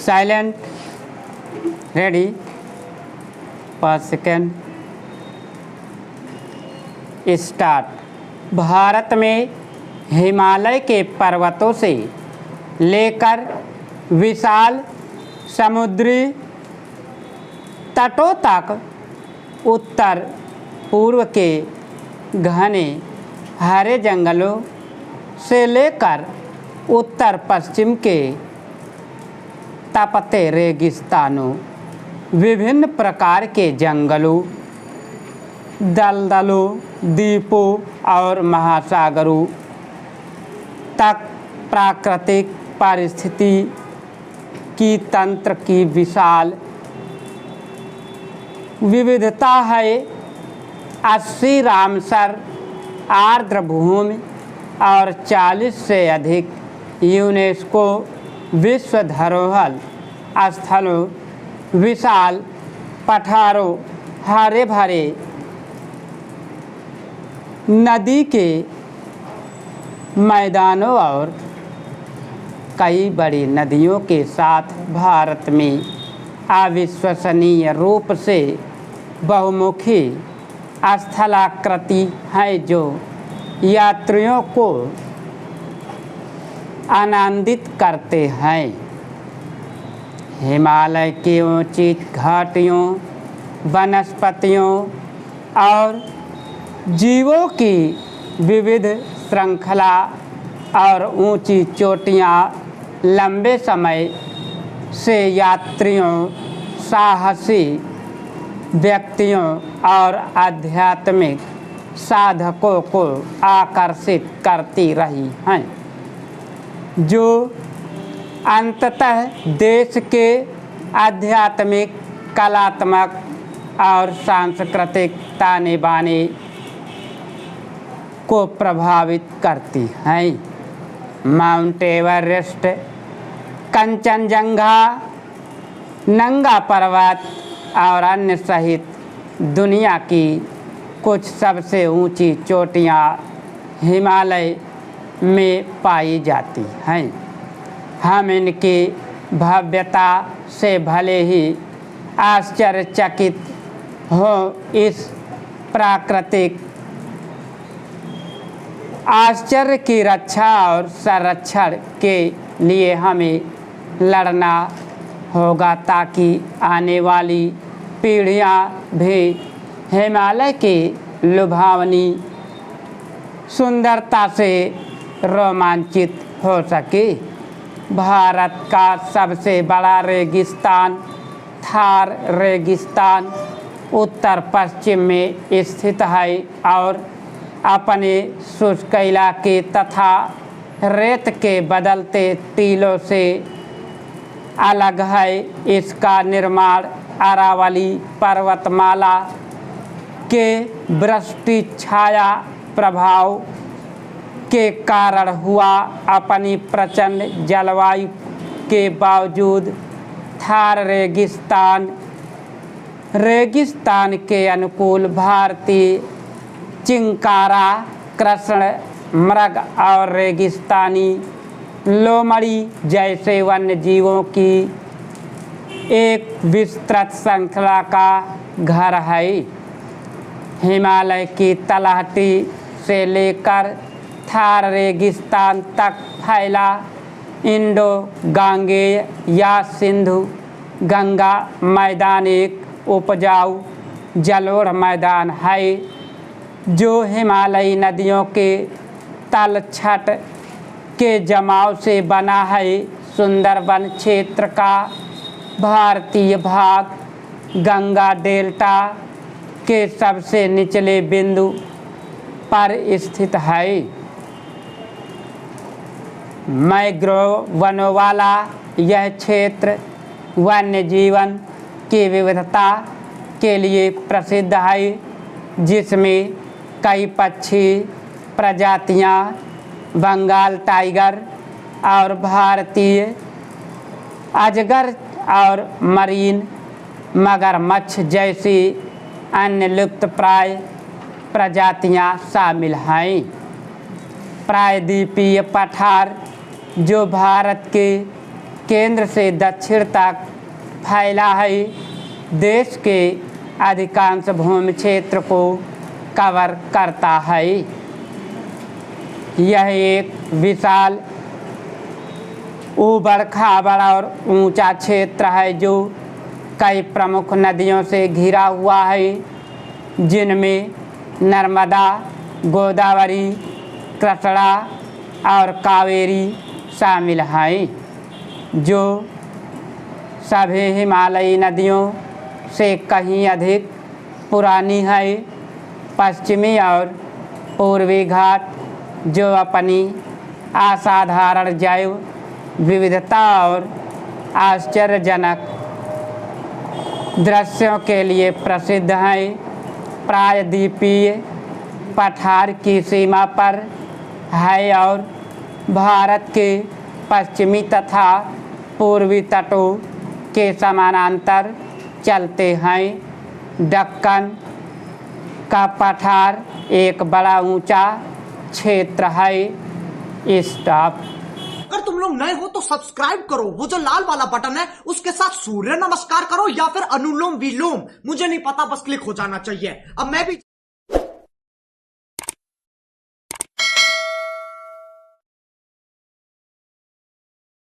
Silent ready पर second start. Bharat में हिमालय के पर्वतों से लेकर विशाल समुद्री तटों तक उत्तर पूर्व के घने हरे जंगलों से लेकर उत्तर पश्चिम के तपते रेगिस्तानों, विभिन्न प्रकार के जंगलों, दलदलों, द्वीपों और महासागरों तक प्राकृतिक परिस्थिति की तंत्र की विशाल विविधता है। 80 रामसर आर्द्रभूमि और 40 से अधिक यूनेस्को विश्व धरोहर स्थलों, विशाल पठारों, हरे भरे नदी के मैदानों और कई बड़ी नदियों के साथ भारत में अविश्वसनीय रूप से बहुमुखी स्थलाकृति है, जो यात्रियों को आनंदित करते हैं। हिमालय की ऊंची घाटियों, वनस्पतियों और जीवों की विविध श्रृंखला और ऊंची चोटियां लंबे समय से यात्रियों, साहसी व्यक्तियों और आध्यात्मिक साधकों को आकर्षित करती रही हैं, जो अंततः देश के आध्यात्मिक, कलात्मक और सांस्कृतिक ताने बाने को प्रभावित करती हैं। माउंट एवरेस्ट, कंचनजंगा, नंगा पर्वत और अन्य सहित दुनिया की कुछ सबसे ऊंची चोटियां हिमालय में पाई जाती हैं। हम इनकी भव्यता से भले ही आश्चर्यचकित हो, इस प्राकृतिक आश्चर्य की रक्षा और संरक्षण के लिए हमें लड़ना होगा, ताकि आने वाली पीढ़ियां भी हिमालय की लुभावनी सुंदरता से रोमांचित हो सके। भारत का सबसे बड़ा रेगिस्तान थार रेगिस्तान उत्तर पश्चिम में स्थित है और अपने शुष्क इलाके तथा रेत के बदलते टीलों से अलग है। इसका निर्माण अरावली पर्वतमाला के वृष्टि छाया प्रभाव के कारण हुआ। अपनी प्रचंड जलवायु के बावजूद थार रेगिस्तान के अनुकूल भारतीय चिंकारा, कृष्ण मृग और रेगिस्तानी लोमड़ी जैसे वन्य जीवों की एक विस्तृत श्रृंखला का घर है। हिमालय की तलहटी से लेकर थार रेगिस्तान तक फैला इंडो गांगेय या सिंधु गंगा मैदान एक उपजाऊ जलोढ़ मैदान है, जो हिमालयी नदियों के तलछट के जमाव से बना है। सुंदरबन क्षेत्र का भारतीय भाग गंगा डेल्टा के सबसे निचले बिंदु पर स्थित है। मैंग्रोव वनों वाला यह क्षेत्र वन्य जीवन की विविधता के लिए प्रसिद्ध है, जिसमें कई पक्षी प्रजातियां, बंगाल टाइगर और भारतीय अजगर और मरीन मगरमच्छ जैसी अन्य लुप्तप्राय प्रजातियां शामिल हैं। प्रायद्वीपीय पठार, जो भारत के केंद्र से दक्षिण तक फैला है। देश के अधिकांश भूमि क्षेत्र को कवर करता है। यह एक विशाल ऊबड़ खाबड़ और ऊंचा क्षेत्र है जो कई प्रमुख नदियों से घिरा हुआ है, जिनमें नर्मदा, गोदावरी, कृष्णा और कावेरी शामिल हैं, जो सभी हिमालयी नदियों से कहीं अधिक पुरानी है। पश्चिमी और पूर्वी घाट, जो अपनी असाधारण जैव विविधता और आश्चर्यजनक दृश्यों के लिए प्रसिद्ध हैं, प्रायद्वीपीय पठार की सीमा पर है और भारत के पश्चिमी तथा पूर्वी तटों के समानांतर चलते हैं। दक्कन का पठार एक बड़ा ऊंचा क्षेत्र है। स्टॉप। अगर तुम लोग नए हो तो सब्सक्राइब करो, वो जो लाल वाला बटन है उसके साथ सूर्य नमस्कार करो या फिर अनुलोम विलोम, मुझे नहीं पता, बस क्लिक हो जाना चाहिए। अब मैं भी